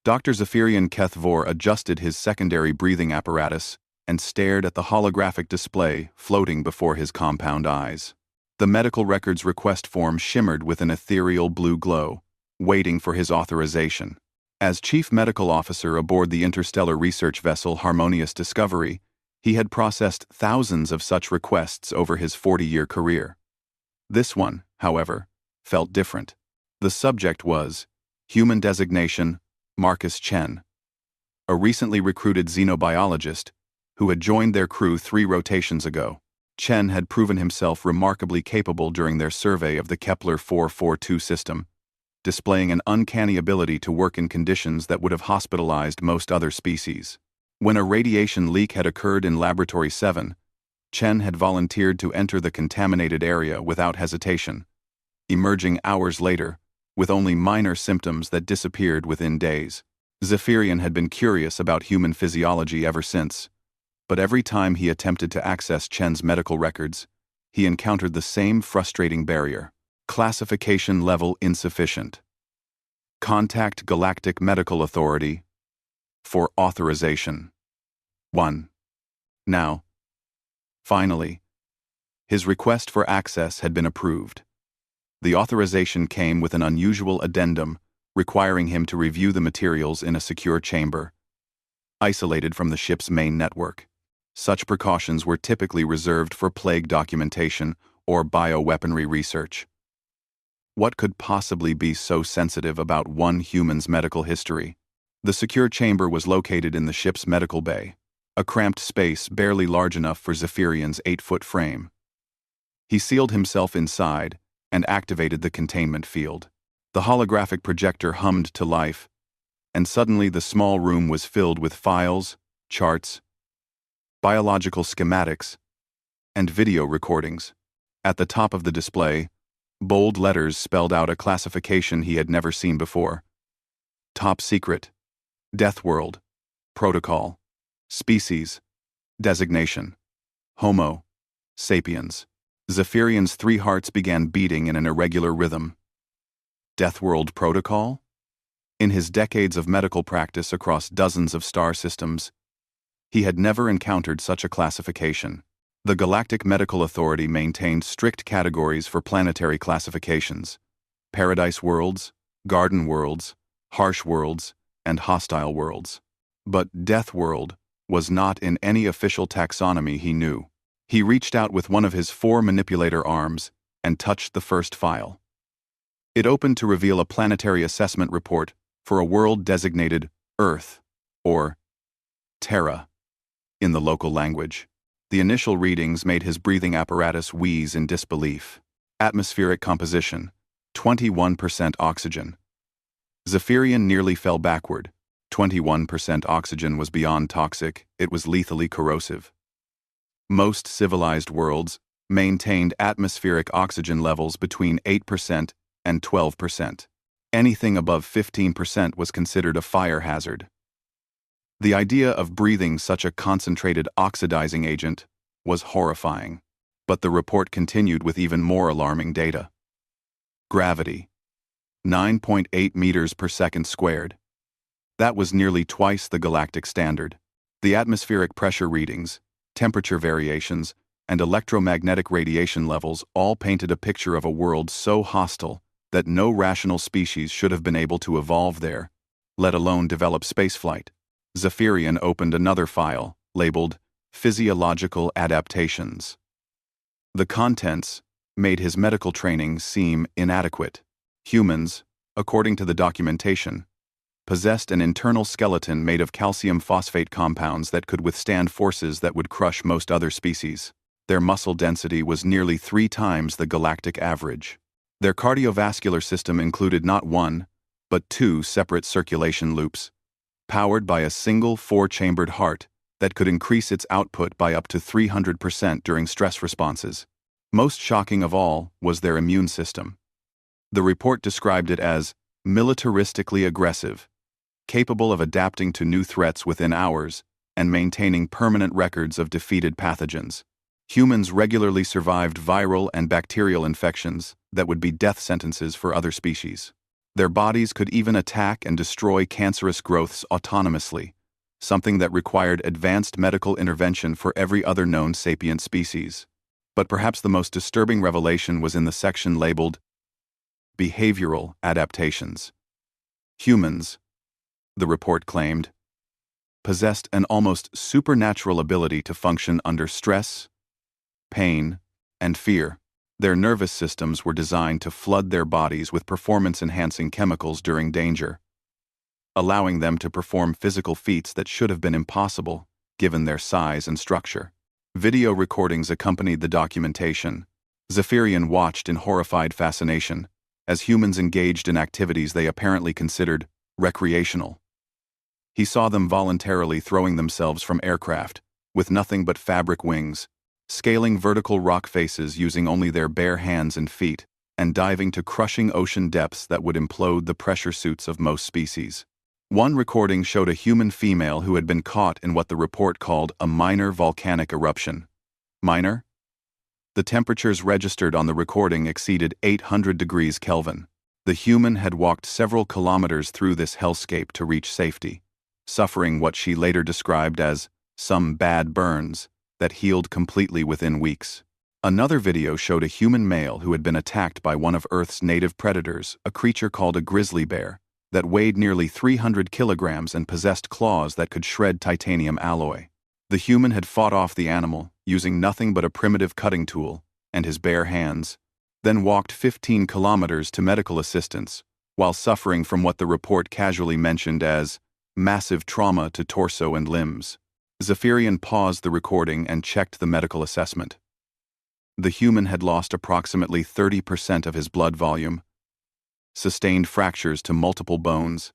Dr. Zephyrian Kethvor adjusted his secondary breathing apparatus and stared at the holographic display floating before his compound eyes. The medical records request form shimmered with an ethereal blue glow, waiting for his authorization. As chief medical officer aboard the interstellar research vessel Harmonious Discovery, he had processed thousands of such requests over his 40-year career. This one, however, felt different. The subject was human designation Marcus Chen, a recently recruited xenobiologist who had joined their crew 3 rotations ago. Chen had proven himself remarkably capable during their survey of the Kepler 442 system, displaying an uncanny ability to work in conditions that would have hospitalized most other species. When a radiation leak had occurred in Laboratory 7, Chen had volunteered to enter the contaminated area without hesitation, emerging hours later with only minor symptoms that disappeared within days. Zephyrian had been curious about human physiology ever since, but every time he attempted to access Chen's medical records, he encountered the same frustrating barrier: classification level insufficient. Contact Galactic Medical Authority for authorization. 1. Now, finally, his request for access had been approved. The authorization came with an unusual addendum requiring him to review the materials in a secure chamber, isolated from the ship's main network. Such precautions were typically reserved for plague documentation or bioweaponry research. What could possibly be so sensitive about one human's medical history? The secure chamber was located in the ship's medical bay, a cramped space barely large enough for Zephyrian's 8-foot frame. He sealed himself inside and activated the containment field. The holographic projector hummed to life, and suddenly the small room was filled with files, charts, biological schematics, and video recordings. At the top of the display, bold letters spelled out a classification he had never seen before. Top Secret, Deathworld, Protocol, Species, Designation, Homo, Sapiens. Zephyrian's 3 hearts began beating in an irregular rhythm. Deathworld Protocol? In his decades of medical practice across dozens of star systems, he had never encountered such a classification. The Galactic Medical Authority maintained strict categories for planetary classifications: paradise worlds, garden worlds, harsh worlds, and hostile worlds. But Deathworld was not in any official taxonomy he knew. He reached out with one of his 4 manipulator arms and touched the first file. It opened to reveal a planetary assessment report for a world designated Earth, or Terra, in the local language. The initial readings made his breathing apparatus wheeze in disbelief. Atmospheric composition: 21% oxygen. Zephyrian nearly fell backward. 21% oxygen was beyond toxic, it was lethally corrosive. Most civilized worlds maintained atmospheric oxygen levels between 8% and 12%. Anything above 15% was considered a fire hazard. The idea of breathing such a concentrated oxidizing agent was horrifying, but the report continued with even more alarming data. Gravity: 9.8 meters per second squared. That was nearly twice the galactic standard. The atmospheric pressure readings, temperature variations, and electromagnetic radiation levels all painted a picture of a world so hostile that no rational species should have been able to evolve there, let alone develop spaceflight. Zephyrian opened another file, labeled Physiological Adaptations. The contents made his medical training seem inadequate. Humans, according to the documentation, possessed an internal skeleton made of calcium phosphate compounds that could withstand forces that would crush most other species. Their muscle density was nearly 3 times the galactic average. Their cardiovascular system included not 1, but 2 separate circulation loops, powered by a single 4-chambered heart that could increase its output by up to 300% during stress responses. Most shocking of all was their immune system. The report described it as militaristically aggressive, capable of adapting to new threats within hours and maintaining permanent records of defeated pathogens. Humans regularly survived viral and bacterial infections that would be death sentences for other species. Their bodies could even attack and destroy cancerous growths autonomously, something that required advanced medical intervention for every other known sapient species. But perhaps the most disturbing revelation was in the section labeled Behavioral Adaptations. Humans, the report claimed, possessed an almost supernatural ability to function under stress, pain, and fear. Their nervous systems were designed to flood their bodies with performance-enhancing chemicals during danger, allowing them to perform physical feats that should have been impossible, given their size and structure. Video recordings accompanied the documentation. Zephyrian watched in horrified fascination as humans engaged in activities they apparently considered recreational. He saw them voluntarily throwing themselves from aircraft, with nothing but fabric wings, scaling vertical rock faces using only their bare hands and feet, and diving to crushing ocean depths that would implode the pressure suits of most species. One recording showed a human female who had been caught in what the report called a minor volcanic eruption. Minor? The temperatures registered on the recording exceeded 800 degrees Kelvin. The human had walked several kilometers through this hellscape to reach safety, suffering what she later described as some bad burns that healed completely within weeks. Another video showed a human male who had been attacked by one of Earth's native predators, a creature called a grizzly bear, that weighed nearly 300 kilograms and possessed claws that could shred titanium alloy. The human had fought off the animal, using nothing but a primitive cutting tool and his bare hands, then walked 15 kilometers to medical assistance, while suffering from what the report casually mentioned as massive trauma to torso and limbs. Zephyrian paused the recording and checked the medical assessment. The human had lost approximately 30% of his blood volume, sustained fractures to multiple bones,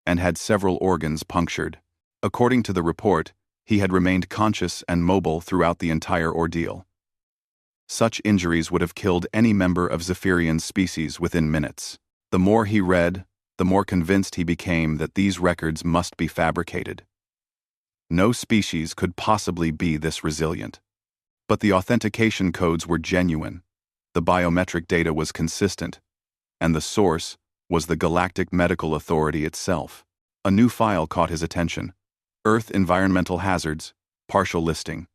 and had several organs punctured. According to the report, he had remained conscious and mobile throughout the entire ordeal. Such injuries would have killed any member of Zephyrian's species within minutes. The more he read, the more convinced he became that these records must be fabricated. No species could possibly be this resilient. But the authentication codes were genuine, the biometric data was consistent, and the source was the Galactic Medical Authority itself. A new file caught his attention. Earth Environmental Hazards, Partial Listing.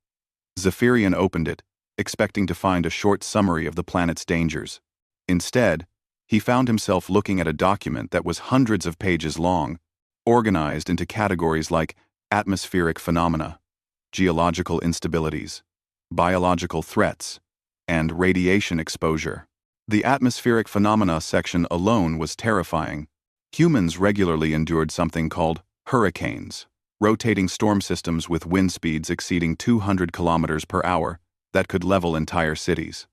Zephyrian opened it, expecting to find a short summary of the planet's dangers. Instead, he found himself looking at a document that was hundreds of pages long, organized into categories like atmospheric phenomena, geological instabilities, biological threats, and radiation exposure. The atmospheric phenomena section alone was terrifying. Humans regularly endured something called hurricanes, rotating storm systems with wind speeds exceeding 200 kilometers per hour that could level entire cities.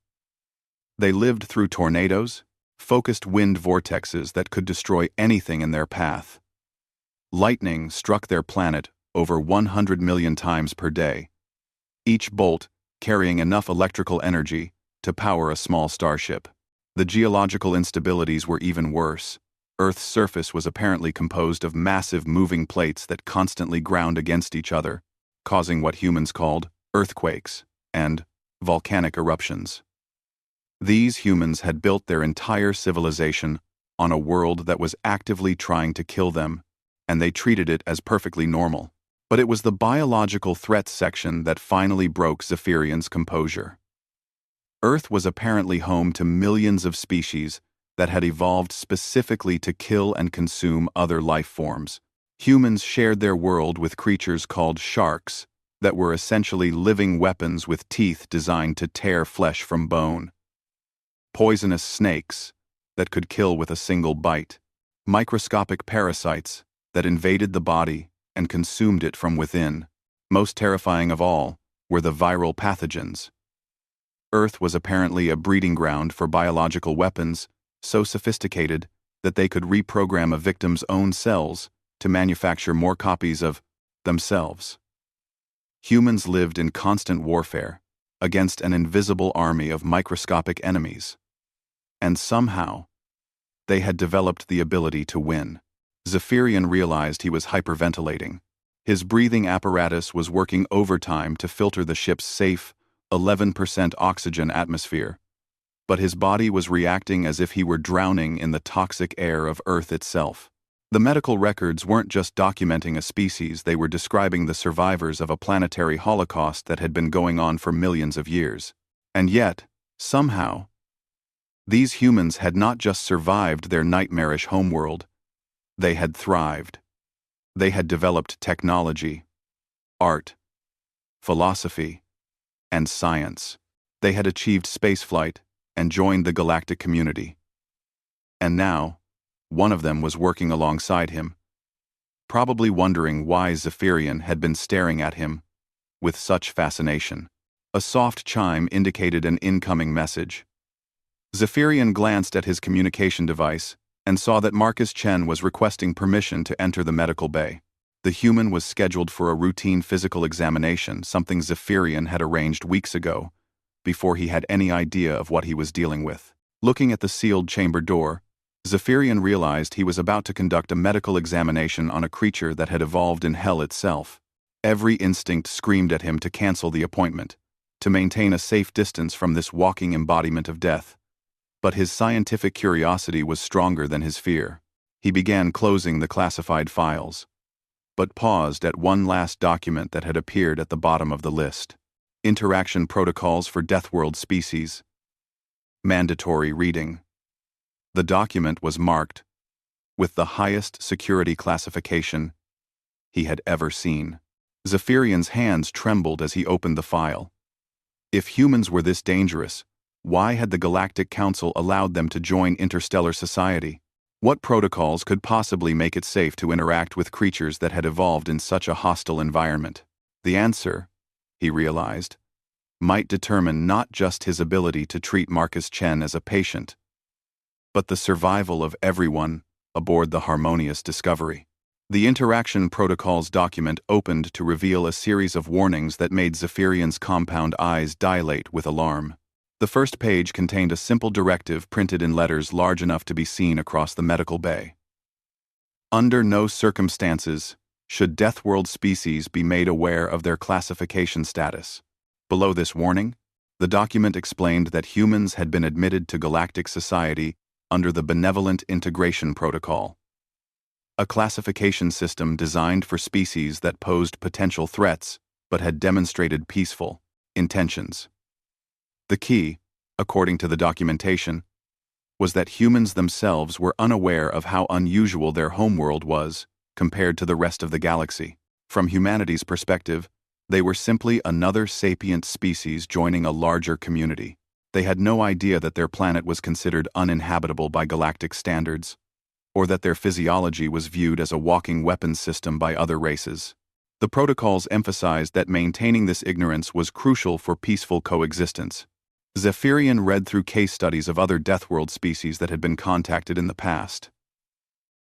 They lived through tornadoes, focused wind vortexes that could destroy anything in their path. Lightning struck their planet over 100 million times per day, each bolt carrying enough electrical energy to power a small starship. The geological instabilities were even worse. Earth's surface was apparently composed of massive moving plates that constantly ground against each other, causing what humans called earthquakes and volcanic eruptions. These humans had built their entire civilization on a world that was actively trying to kill them, and they treated it as perfectly normal. But it was the biological threats section that finally broke Zephyrian's composure. Earth was apparently home to millions of species that had evolved specifically to kill and consume other life forms. Humans shared their world with creatures called sharks that were essentially living weapons with teeth designed to tear flesh from bone. Poisonous snakes that could kill with a single bite. Microscopic parasites that invaded the body and consumed it from within. Most terrifying of all were the viral pathogens. Earth was apparently a breeding ground for biological weapons so sophisticated that they could reprogram a victim's own cells to manufacture more copies of themselves. Humans lived in constant warfare against an invisible army of microscopic enemies. And somehow, they had developed the ability to win. Zephyrian realized he was hyperventilating. His breathing apparatus was working overtime to filter the ship's safe, 11% oxygen atmosphere, but his body was reacting as if he were drowning in the toxic air of Earth itself. The medical records weren't just documenting a species, they were describing the survivors of a planetary holocaust that had been going on for millions of years. And yet, somehow, these humans had not just survived their nightmarish homeworld, they had thrived. They had developed technology, art, philosophy, and science. They had achieved spaceflight and joined the galactic community. And now, one of them was working alongside him, probably wondering why Zephyrian had been staring at him with such fascination. A soft chime indicated an incoming message. Zephyrian glanced at his communication device and saw that Marcus Chen was requesting permission to enter the medical bay. The human was scheduled for a routine physical examination, something Zephyrian had arranged weeks ago, before he had any idea of what he was dealing with. Looking at the sealed chamber door, Zephyrian realized he was about to conduct a medical examination on a creature that had evolved in hell itself. Every instinct screamed at him to cancel the appointment, to maintain a safe distance from this walking embodiment of death. But his scientific curiosity was stronger than his fear. He began closing the classified files, but paused at one last document that had appeared at the bottom of the list. Interaction Protocols for Deathworld Species. Mandatory reading. The document was marked with the highest security classification he had ever seen. Zephyrian's hands trembled as he opened the file. If humans were this dangerous, why had the Galactic Council allowed them to join interstellar society? What protocols could possibly make it safe to interact with creatures that had evolved in such a hostile environment? The answer, he realized, might determine not just his ability to treat Marcus Chen as a patient, but the survival of everyone aboard the Harmonious Discovery. The Interaction Protocols document opened to reveal a series of warnings that made Zephyrian's compound eyes dilate with alarm. The first page contained a simple directive printed in letters large enough to be seen across the medical bay. Under no circumstances should Deathworld species be made aware of their classification status. Below this warning, the document explained that humans had been admitted to galactic society under the Benevolent Integration Protocol, a classification system designed for species that posed potential threats but had demonstrated peaceful intentions. The key, according to the documentation, was that humans themselves were unaware of how unusual their homeworld was compared to the rest of the galaxy. From humanity's perspective, they were simply another sapient species joining a larger community. They had no idea that their planet was considered uninhabitable by galactic standards, or that their physiology was viewed as a walking weapons system by other races. The protocols emphasized that maintaining this ignorance was crucial for peaceful coexistence. Zephyrian read through case studies of other Deathworld species that had been contacted in the past.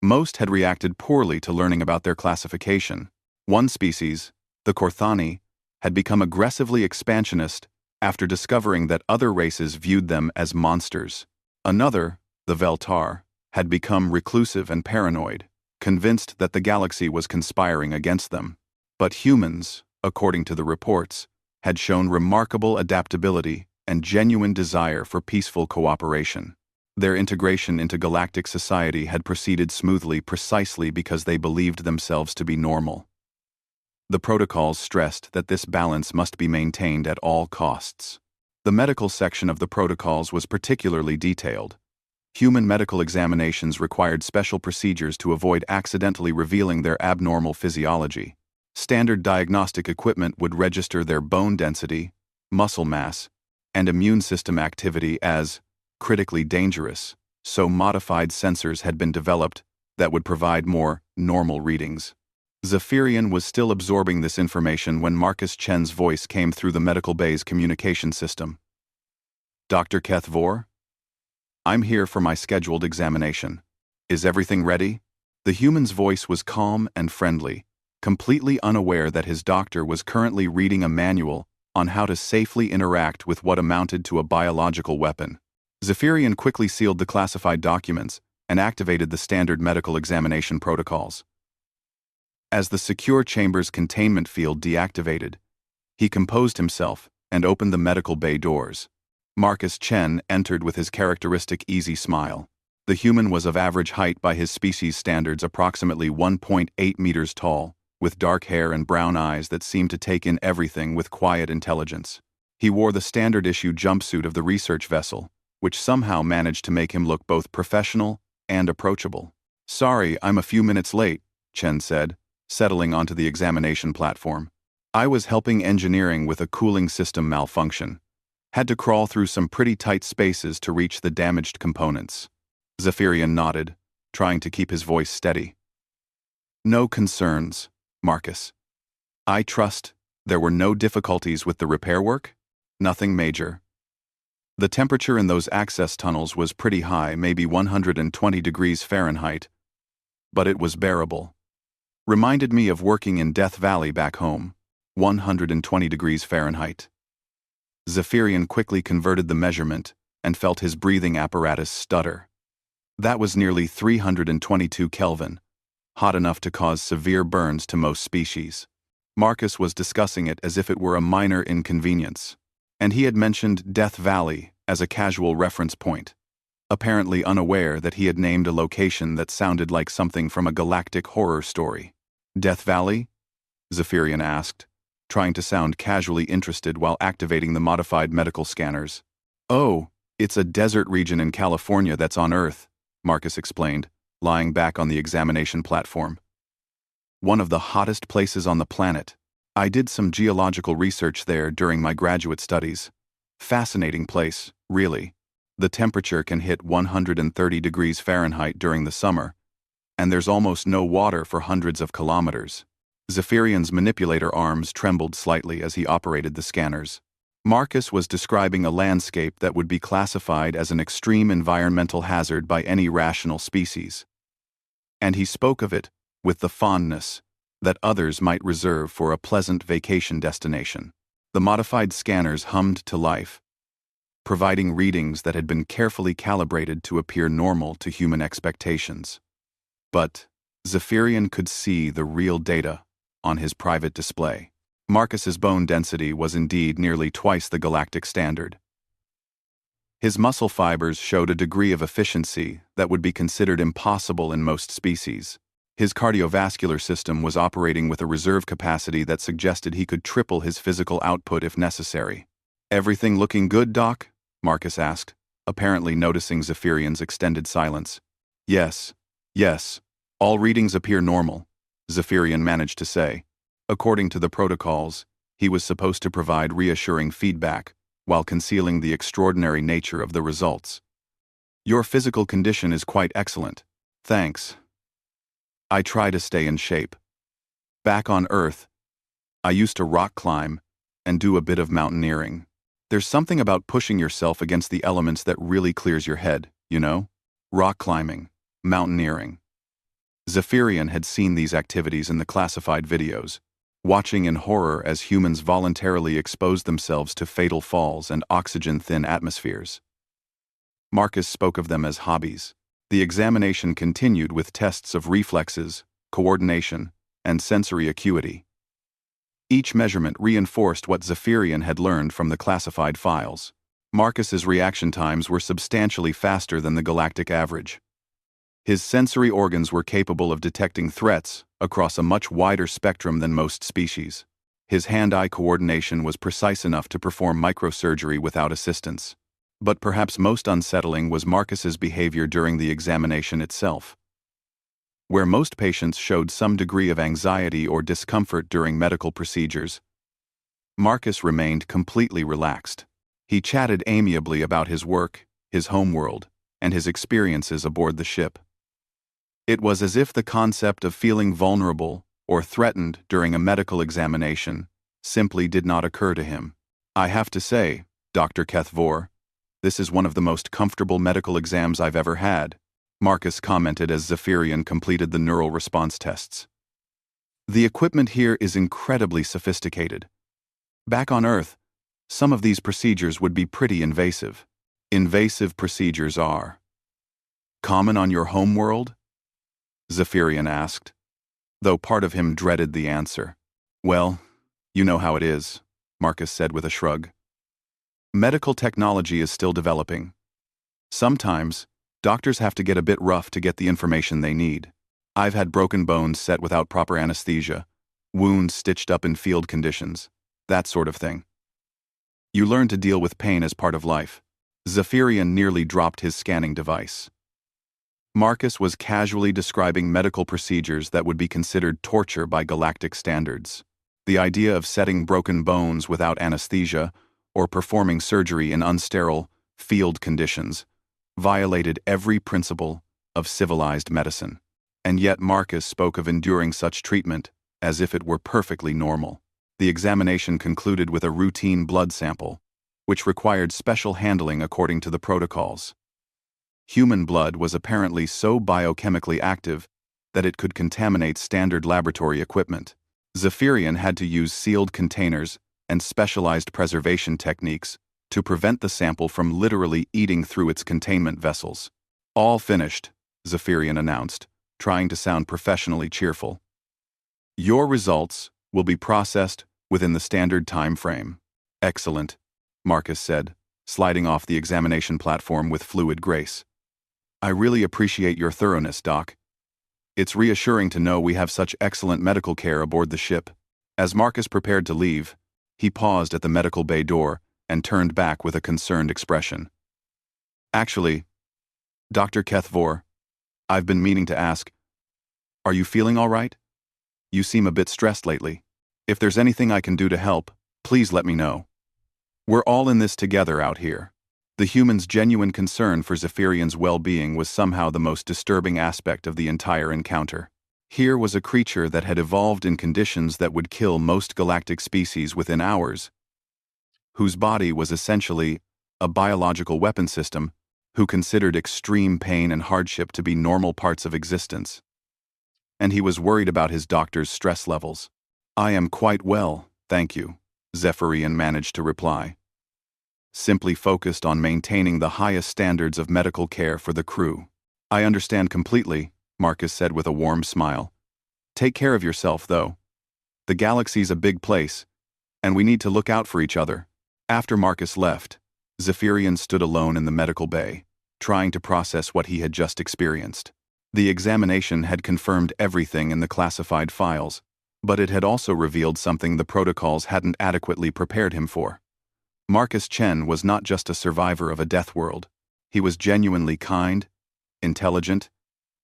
Most had reacted poorly to learning about their classification. One species, the Korthani, had become aggressively expansionist after discovering that other races viewed them as monsters. Another, the Veltar, had become reclusive and paranoid, convinced that the galaxy was conspiring against them. But humans, according to the reports, had shown remarkable adaptability and genuine desire for peaceful cooperation. Their integration into galactic society had proceeded smoothly precisely because they believed themselves to be normal. The protocols stressed that this balance must be maintained at all costs. The medical section of the protocols was particularly detailed. Human medical examinations required special procedures to avoid accidentally revealing their abnormal physiology. Standard diagnostic equipment would register their bone density, muscle mass, and immune system activity as critically dangerous, so modified sensors had been developed that would provide more normal readings. Zephyrian was still absorbing this information when Marcus Chen's voice came through the medical bay's communication system. Dr. Kethvor? I'm here for my scheduled examination. Is everything ready? The human's voice was calm and friendly, completely unaware that his doctor was currently reading a manual on how to safely interact with what amounted to a biological weapon. Zephyrian quickly sealed the classified documents and activated the standard medical examination protocols. As the secure chamber's containment field deactivated, he composed himself and opened the medical bay doors. Marcus Chen entered with his characteristic easy smile. The human was of average height by his species standards, approximately 1.8 meters tall, with dark hair and brown eyes that seemed to take in everything with quiet intelligence. He wore the standard-issue jumpsuit of the research vessel, which somehow managed to make him look both professional and approachable. "Sorry, I'm a few minutes late," Chen said, settling onto the examination platform. "I was helping engineering with a cooling system malfunction. Had to crawl through some pretty tight spaces to reach the damaged components." Zephyrian nodded, trying to keep his voice steady. "No concerns, Marcus. I trust there were no difficulties with the repair work? Nothing major. The temperature in those access tunnels was pretty high, maybe 120 degrees Fahrenheit, but it was bearable. Reminded me of working in Death Valley back home, 120 degrees Fahrenheit." Zephyrian quickly converted the measurement and felt his breathing apparatus stutter. That was nearly 322 Kelvin, hot enough to cause severe burns to most species. Marcus was discussing it as if it were a minor inconvenience, and he had mentioned Death Valley as a casual reference point, apparently unaware that he had named a location that sounded like something from a galactic horror story. "Death Valley?" Zephyrian asked, trying to sound casually interested while activating the modified medical scanners. "Oh, it's a desert region in California that's on Earth," Marcus explained, lying back on the examination platform. "One of the hottest places on the planet. I did some geological research there during my graduate studies. Fascinating place, really. The temperature can hit 130 degrees Fahrenheit during the summer, and there's almost no water for hundreds of kilometers." Zephyrian's manipulator arms trembled slightly as he operated the scanners. Marcus was describing a landscape that would be classified as an extreme environmental hazard by any rational species. And he spoke of it with the fondness that others might reserve for a pleasant vacation destination. The modified scanners hummed to life, providing readings that had been carefully calibrated to appear normal to human expectations. But Zephyrian could see the real data on his private display. Marcus's bone density was indeed nearly twice the galactic standard. His muscle fibers showed a degree of efficiency that would be considered impossible in most species. His cardiovascular system was operating with a reserve capacity that suggested he could triple his physical output if necessary. "Everything looking good, Doc?" Marcus asked, apparently noticing Zephyrian's extended silence. Yes. All readings appear normal," Zephyrian managed to say. According to the protocols, he was supposed to provide reassuring feedback while concealing the extraordinary nature of the results. "Your physical condition is quite excellent. Thanks. I try to stay in shape. Back on Earth, I used to rock climb and do a bit of mountaineering. There's something about pushing yourself against the elements that really clears your head, you know? Rock climbing, mountaineering." Zephyrian had seen these activities in the classified videos, watching in horror as humans voluntarily exposed themselves to fatal falls and oxygen-thin atmospheres. Marcus spoke of them as hobbies. The examination continued with tests of reflexes, coordination, and sensory acuity. Each measurement reinforced what Zephyrian had learned from the classified files. Marcus's reaction times were substantially faster than the galactic average. His sensory organs were capable of detecting threats across a much wider spectrum than most species. His hand-eye coordination was precise enough to perform microsurgery without assistance. But perhaps most unsettling was Marcus's behavior during the examination itself. Where most patients showed some degree of anxiety or discomfort during medical procedures, Marcus remained completely relaxed. He chatted amiably about his work, his homeworld, and his experiences aboard the ship. It was as if the concept of feeling vulnerable or threatened during a medical examination simply did not occur to him. "I have to say, Dr. Kethvor, this is one of the most comfortable medical exams I've ever had," Marcus commented as Zephyrian completed the neural response tests. "The equipment here is incredibly sophisticated. Back on Earth, some of these procedures would be pretty invasive." "Invasive procedures are common on your homeworld?" Zephyrian asked, though part of him dreaded the answer. "Well, you know how it is," Marcus said with a shrug. Medical technology is still developing. Sometimes, doctors have to get a bit rough to get the information they need. I've had broken bones set without proper anesthesia, wounds stitched up in field conditions, that sort of thing. You learn to deal with pain as part of life. Zephyrian nearly dropped his scanning device. Marcus was casually describing medical procedures that would be considered torture by galactic standards. The idea of setting broken bones without anesthesia or performing surgery in unsterile, field conditions violated every principle of civilized medicine. And yet Marcus spoke of enduring such treatment as if it were perfectly normal. The examination concluded with a routine blood sample, which required special handling according to the protocols. Human blood was apparently so biochemically active that it could contaminate standard laboratory equipment. Zephyrian had to use sealed containers and specialized preservation techniques to prevent the sample from literally eating through its containment vessels. All finished, Zephyrian announced, trying to sound professionally cheerful. Your results will be processed within the standard time frame. Excellent, Marcus said, sliding off the examination platform with fluid grace. I really appreciate your thoroughness, Doc. It's reassuring to know we have such excellent medical care aboard the ship. As Marcus prepared to leave, he paused at the medical bay door and turned back with a concerned expression. Actually, Dr. Kethvor, I've been meaning to ask, are you feeling all right? You seem a bit stressed lately. If there's anything I can do to help, please let me know. We're all in this together out here. The human's genuine concern for Zephyrian's well-being was somehow the most disturbing aspect of the entire encounter. Here was a creature that had evolved in conditions that would kill most galactic species within hours, whose body was essentially a biological weapon system, who considered extreme pain and hardship to be normal parts of existence. And he was worried about his doctor's stress levels. I am quite well, thank you, Zephyrian managed to reply. Simply focused on maintaining the highest standards of medical care for the crew. I understand completely, Marcus said with a warm smile. Take care of yourself, though. The galaxy's a big place, and we need to look out for each other. After Marcus left, Zephyrian stood alone in the medical bay, trying to process what he had just experienced. The examination had confirmed everything in the classified files, but it had also revealed something the protocols hadn't adequately prepared him for. Marcus Chen was not just a survivor of a Deathworld. He was genuinely kind, intelligent,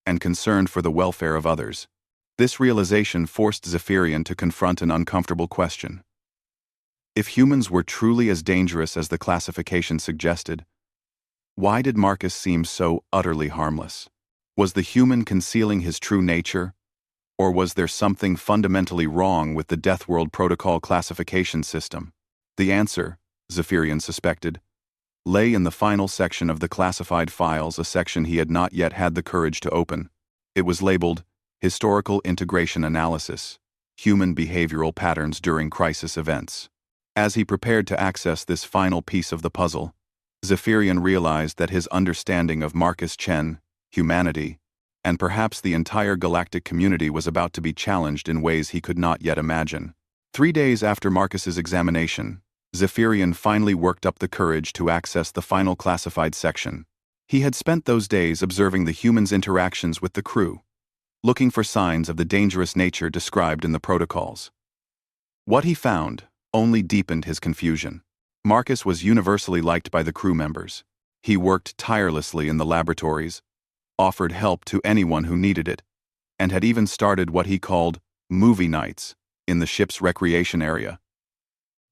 and concerned for the welfare of others. This realization forced Zephyrian to confront an uncomfortable question. If humans were truly as dangerous as the classification suggested, why did Marcus seem so utterly harmless? Was the human concealing his true nature, or was there something fundamentally wrong with the Deathworld protocol classification system? The answer, Zephyrian suspected, lay in the final section of the classified files, a section he had not yet had the courage to open. It was labeled Historical Integration Analysis, Human Behavioral Patterns During Crisis Events. As he prepared to access this final piece of the puzzle, Zephyrian realized that his understanding of Marcus Chen, humanity, and perhaps the entire galactic community was about to be challenged in ways he could not yet imagine. 3 days after Marcus's examination, Zephyrian finally worked up the courage to access the final classified section. He had spent those days observing the humans' interactions with the crew, looking for signs of the dangerous nature described in the protocols. What he found only deepened his confusion. Marcus was universally liked by the crew members. He worked tirelessly in the laboratories, offered help to anyone who needed it, and had even started what he called movie nights in the ship's recreation area,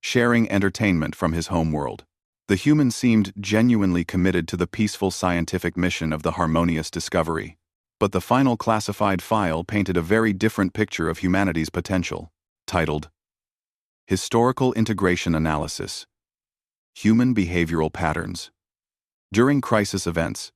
sharing entertainment from his homeworld. The human seemed genuinely committed to the peaceful scientific mission of the harmonious discovery. But the final classified file painted a very different picture of humanity's potential, titled Historical Integration Analysis, Human Behavioral Patterns. During crisis events,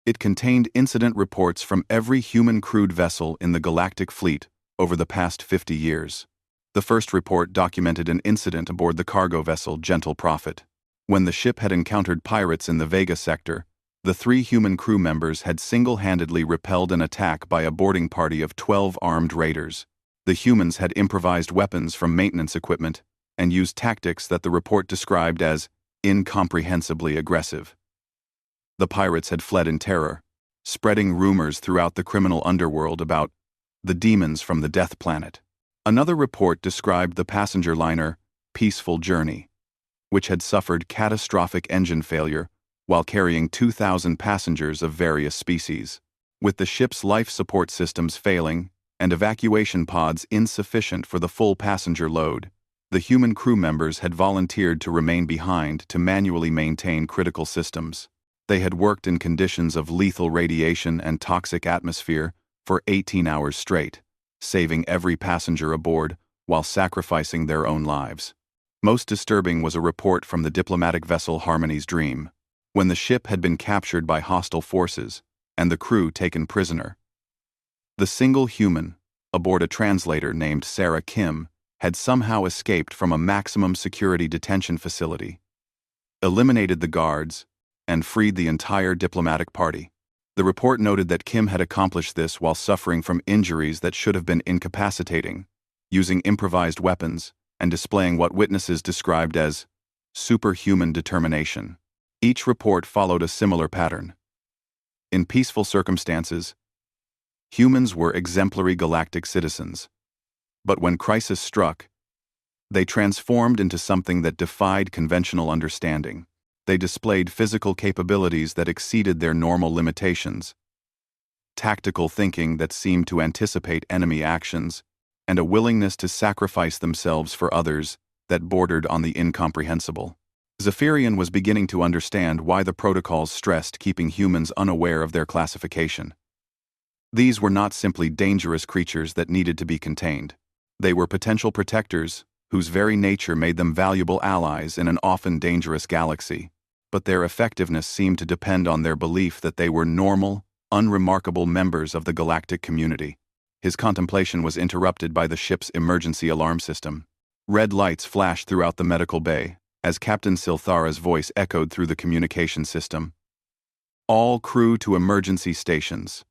it contained incident reports from every human crewed vessel in the galactic fleet over the past 50 years. The first report documented an incident aboard the cargo vessel Gentle Prophet. When the ship had encountered pirates in the Vega sector, the 3 human crew members had single-handedly repelled an attack by a boarding party of 12 armed raiders. The humans had improvised weapons from maintenance equipment and used tactics that the report described as incomprehensibly aggressive. The pirates had fled in terror, spreading rumors throughout the criminal underworld about the demons from the Death Planet. Another report described the passenger liner Peaceful Journey, which had suffered catastrophic engine failure while carrying 2,000 passengers of various species. With the ship's life support systems failing and evacuation pods insufficient for the full passenger load, the human crew members had volunteered to remain behind to manually maintain critical systems. They had worked in conditions of lethal radiation and toxic atmosphere for 18 hours straight, saving every passenger aboard while sacrificing their own lives. Most disturbing was a report from the diplomatic vessel Harmony's Dream. When the ship had been captured by hostile forces and the crew taken prisoner, the single human, aboard a translator named Sarah Kim, had somehow escaped from a maximum security detention facility, eliminated the guards, and freed the entire diplomatic party. The report noted that Kim had accomplished this while suffering from injuries that should have been incapacitating, using improvised weapons, and displaying what witnesses described as superhuman determination. Each report followed a similar pattern. In peaceful circumstances, humans were exemplary galactic citizens. But when crisis struck, they transformed into something that defied conventional understanding. They displayed physical capabilities that exceeded their normal limitations, tactical thinking that seemed to anticipate enemy actions, and a willingness to sacrifice themselves for others that bordered on the incomprehensible. Zephyrian was beginning to understand why the protocols stressed keeping humans unaware of their classification. These were not simply dangerous creatures that needed to be contained. They were potential protectors whose very nature made them valuable allies in an often dangerous galaxy, but their effectiveness seemed to depend on their belief that they were normal, unremarkable members of the galactic community. His contemplation was interrupted by the ship's emergency alarm system. Red lights flashed throughout the medical bay as Captain Silthara's voice echoed through the communication system. All crew to emergency stations.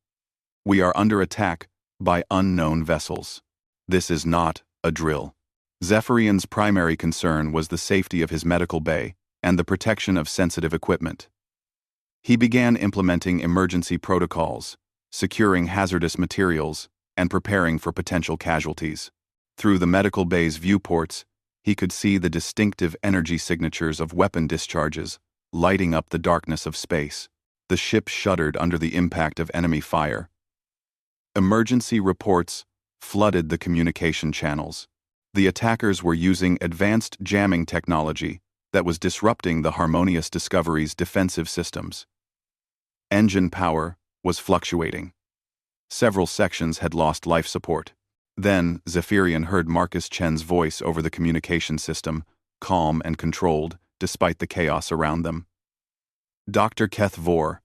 We are under attack by unknown vessels. This is not a drill. Zephyrian's primary concern was the safety of his medical bay and the protection of sensitive equipment. He began implementing emergency protocols, securing hazardous materials, and preparing for potential casualties. Through the medical bay's viewports, he could see the distinctive energy signatures of weapon discharges lighting up the darkness of space. The ship shuddered under the impact of enemy fire. Emergency reports flooded the communication channels. The attackers were using advanced jamming technology that was disrupting the Harmonious Discovery's defensive systems. Engine power was fluctuating. Several sections had lost life support. Then, Zephyrian heard Marcus Chen's voice over the communication system, calm and controlled, despite the chaos around them. Dr. Keth Vor,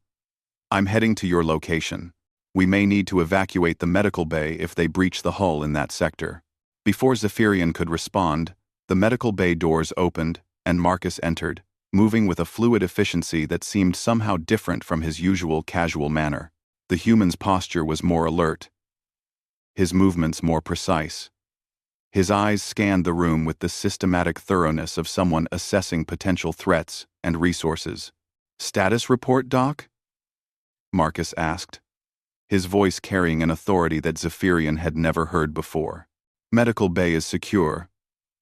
I'm heading to your location. We may need to evacuate the medical bay if they breach the hull in that sector. Before Zephyrian could respond, the medical bay doors opened, and Marcus entered, moving with a fluid efficiency that seemed somehow different from his usual casual manner. The human's posture was more alert, his movements more precise. His eyes scanned the room with the systematic thoroughness of someone assessing potential threats and resources. "Status report, Doc?" Marcus asked, his voice carrying an authority that Zephyrian had never heard before. "Medical bay is secure,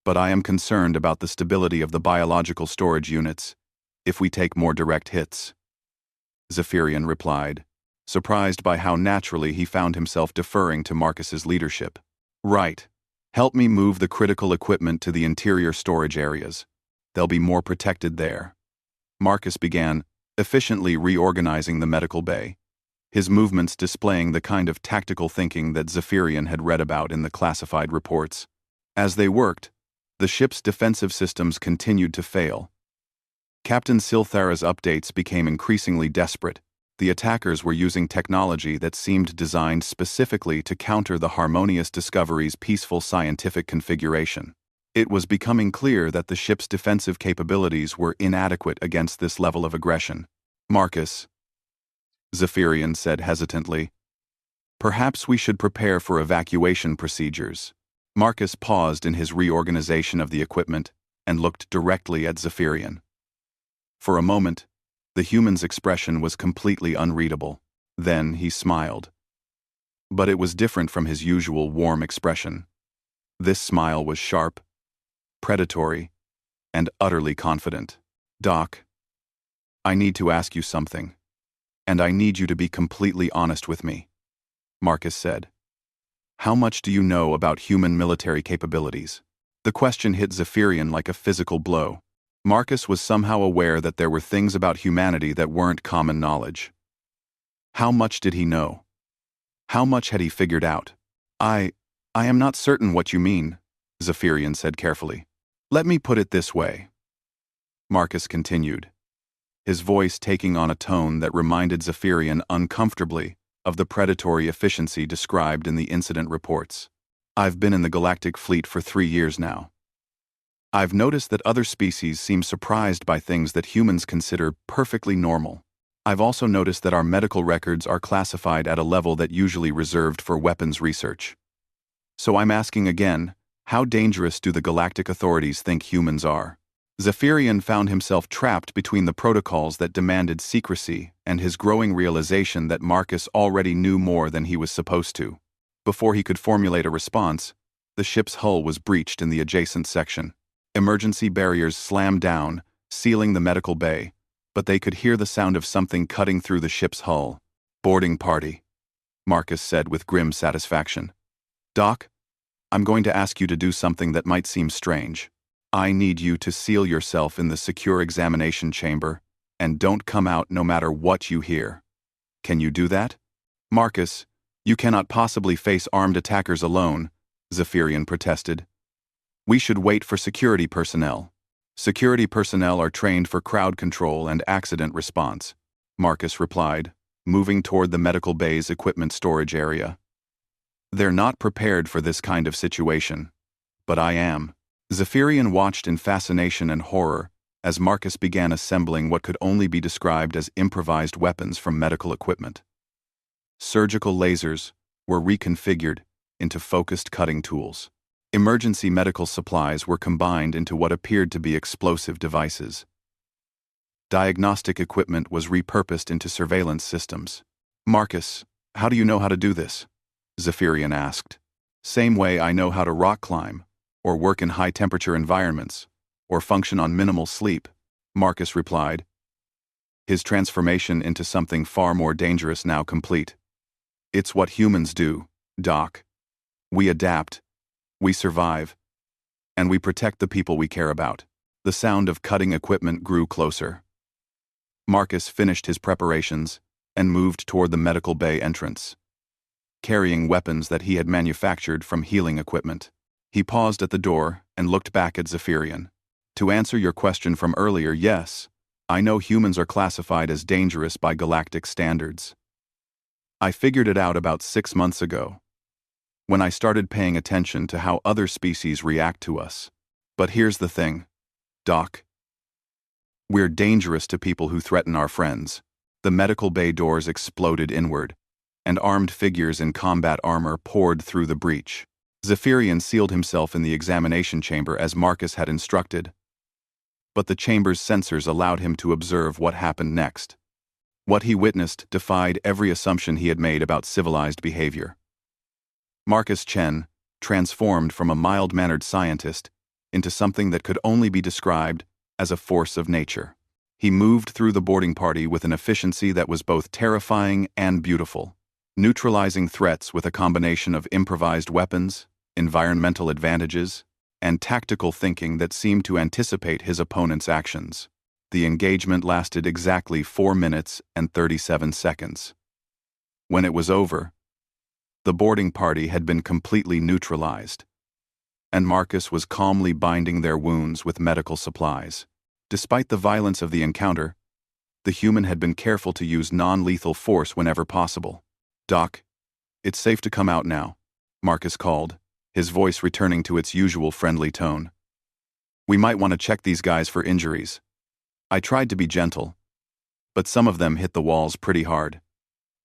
but I am concerned about the stability of the biological storage units if we take more direct hits," Zephyrian replied, surprised by how naturally he found himself deferring to Marcus's leadership. "Right. Help me move the critical equipment to the interior storage areas. They'll be more protected there." Marcus began efficiently reorganizing the medical bay, his movements displaying the kind of tactical thinking that Zephyrian had read about in the classified reports. As they worked, the ship's defensive systems continued to fail. Captain Silthara's updates became increasingly desperate. The attackers were using technology that seemed designed specifically to counter the Harmonious Discovery's peaceful scientific configuration. It was becoming clear that the ship's defensive capabilities were inadequate against this level of aggression. "Marcus," Zephyrian said hesitantly, "perhaps we should prepare for evacuation procedures." Marcus paused in his reorganization of the equipment and looked directly at Zephyrian. For a moment, the human's expression was completely unreadable. Then he smiled. But it was different from his usual warm expression. This smile was sharp, predatory, and utterly confident. "Doc, I need to ask you something, and I need you to be completely honest with me," Marcus said. "How much do you know about human military capabilities?" The question hit Zephyrian like a physical blow. Marcus was somehow aware that there were things about humanity that weren't common knowledge. How much did he know? How much had he figured out? I am not certain what you mean," Zephyrian said carefully. "Let me put it this way," Marcus continued, his voice taking on a tone that reminded Zephyrian uncomfortably of the predatory efficiency described in the incident reports. "I've been in the Galactic Fleet for 3 years now. I've noticed that other species seem surprised by things that humans consider perfectly normal. I've also noticed that our medical records are classified at a level that usually reserved for weapons research. So I'm asking again, how dangerous do the galactic authorities think humans are?" Zephyrian found himself trapped between the protocols that demanded secrecy and his growing realization that Marcus already knew more than he was supposed to. Before he could formulate a response, the ship's hull was breached in the adjacent section. Emergency barriers slammed down, sealing the medical bay, but they could hear the sound of something cutting through the ship's hull. "Boarding party," Marcus said with grim satisfaction. "Doc, I'm going to ask you to do something that might seem strange. I need you to seal yourself in the secure examination chamber, and don't come out no matter what you hear. Can you do that?" "Marcus, you cannot possibly face armed attackers alone," Zephyrian protested. "We should wait for security personnel. Security personnel are trained for crowd control and accident response," Marcus replied, moving toward the medical bay's equipment storage area. "They're not prepared for this kind of situation. But I am." Zephyrian watched in fascination and horror as Marcus began assembling what could only be described as improvised weapons from medical equipment. Surgical lasers were reconfigured into focused cutting tools. Emergency medical supplies were combined into what appeared to be explosive devices. Diagnostic equipment was repurposed into surveillance systems. "Marcus, how do you know how to do this?" Zephyrian asked. "Same way I know how to rock climb, or work in high-temperature environments, or function on minimal sleep," Marcus replied, his transformation into something far more dangerous now complete. "It's what humans do, Doc. We adapt, we survive, and we protect the people we care about." The sound of cutting equipment grew closer. Marcus finished his preparations and moved toward the medical bay entrance, carrying weapons that he had manufactured from healing equipment. He paused at the door and looked back at Zephyrian. "To answer your question from earlier, yes, I know humans are classified as dangerous by galactic standards. I figured it out about 6 months ago, when I started paying attention to how other species react to us. But here's the thing, Doc. We're dangerous to people who threaten our friends." The medical bay doors exploded inward, and armed figures in combat armor poured through the breach. Zephyrian sealed himself in the examination chamber as Marcus had instructed, but the chamber's sensors allowed him to observe what happened next. What he witnessed defied every assumption he had made about civilized behavior. Marcus Chen transformed from a mild-mannered scientist into something that could only be described as a force of nature. He moved through the boarding party with an efficiency that was both terrifying and beautiful, neutralizing threats with a combination of improvised weapons, environmental advantages, and tactical thinking that seemed to anticipate his opponent's actions. The engagement lasted exactly 4 minutes and 37 seconds. When it was over, the boarding party had been completely neutralized, and Marcus was calmly binding their wounds with medical supplies. Despite the violence of the encounter, the human had been careful to use non-lethal force whenever possible. "Doc, it's safe to come out now," Marcus called, his voice returning to its usual friendly tone. "We might want to check these guys for injuries." I tried to be gentle, but some of them hit the walls pretty hard.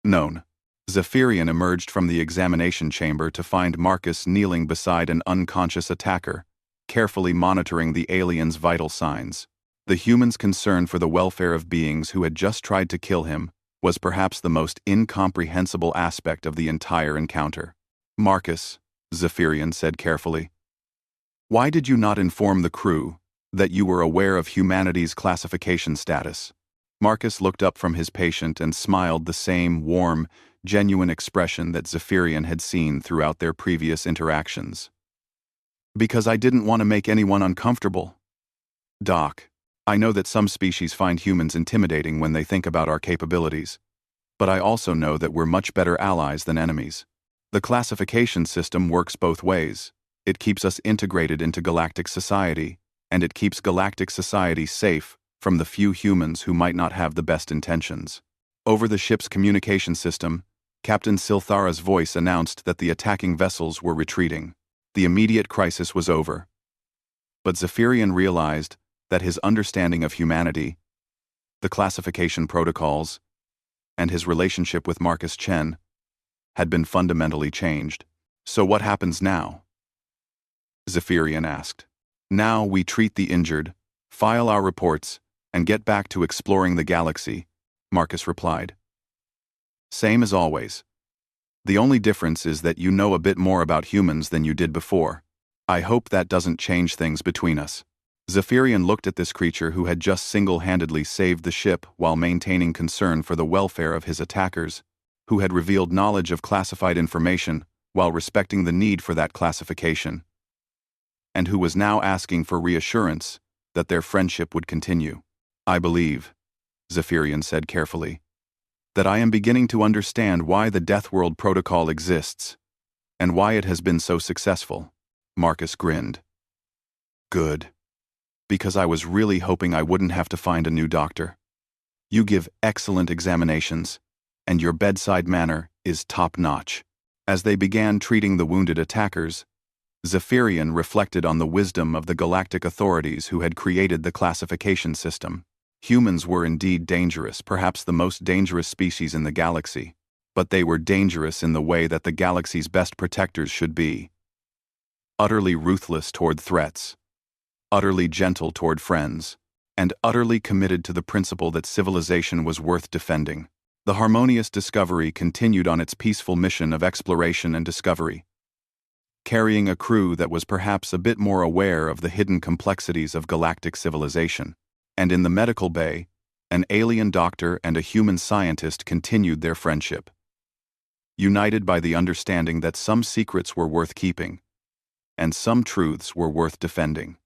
"Known." Zephyrian emerged from the examination chamber to find Marcus kneeling beside an unconscious attacker, carefully monitoring the alien's vital signs. The human's concern for the welfare of beings who had just tried to kill him was perhaps the most incomprehensible aspect of the entire encounter. "Marcus," Zephyrian said carefully, "why did you not inform the crew that you were aware of humanity's classification status?" Marcus looked up from his patient and smiled the same warm, genuine expression that Zephyrian had seen throughout their previous interactions. "Because I didn't want to make anyone uncomfortable. Doc, I know that some species find humans intimidating when they think about our capabilities, but I also know that we're much better allies than enemies. The classification system works both ways. It keeps us integrated into galactic society, and it keeps galactic society safe from the few humans who might not have the best intentions." Over the ship's communication system, Captain Silthara's voice announced that the attacking vessels were retreating. The immediate crisis was over. But Zephyrian realized that his understanding of humanity, the classification protocols, and his relationship with Marcus Chen had been fundamentally changed. "So what happens now?" Zephyrian asked. "Now we treat the injured, file our reports, and get back to exploring the galaxy," Marcus replied. "Same as always. The only difference is that you know a bit more about humans than you did before. I hope that doesn't change things between us." Zephyrian looked at this creature who had just single-handedly saved the ship while maintaining concern for the welfare of his attackers, who had revealed knowledge of classified information while respecting the need for that classification, and who was now asking for reassurance that their friendship would continue. "I believe," Zephyrian said carefully, "that I am beginning to understand why the Deathworld protocol exists, and why it has been so successful." Marcus grinned. "Good. Because I was really hoping I wouldn't have to find a new doctor. You give excellent examinations, and your bedside manner is top-notch." As they began treating the wounded attackers, Zephyrian reflected on the wisdom of the galactic authorities who had created the classification system. Humans were indeed dangerous, perhaps the most dangerous species in the galaxy, but they were dangerous in the way that the galaxy's best protectors should be. Utterly ruthless toward threats, utterly gentle toward friends, and utterly committed to the principle that civilization was worth defending. The harmonious Discovery continued on its peaceful mission of exploration and discovery, carrying a crew that was perhaps a bit more aware of the hidden complexities of galactic civilization. And in the medical bay, an alien doctor and a human scientist continued their friendship, united by the understanding that some secrets were worth keeping, and some truths were worth defending.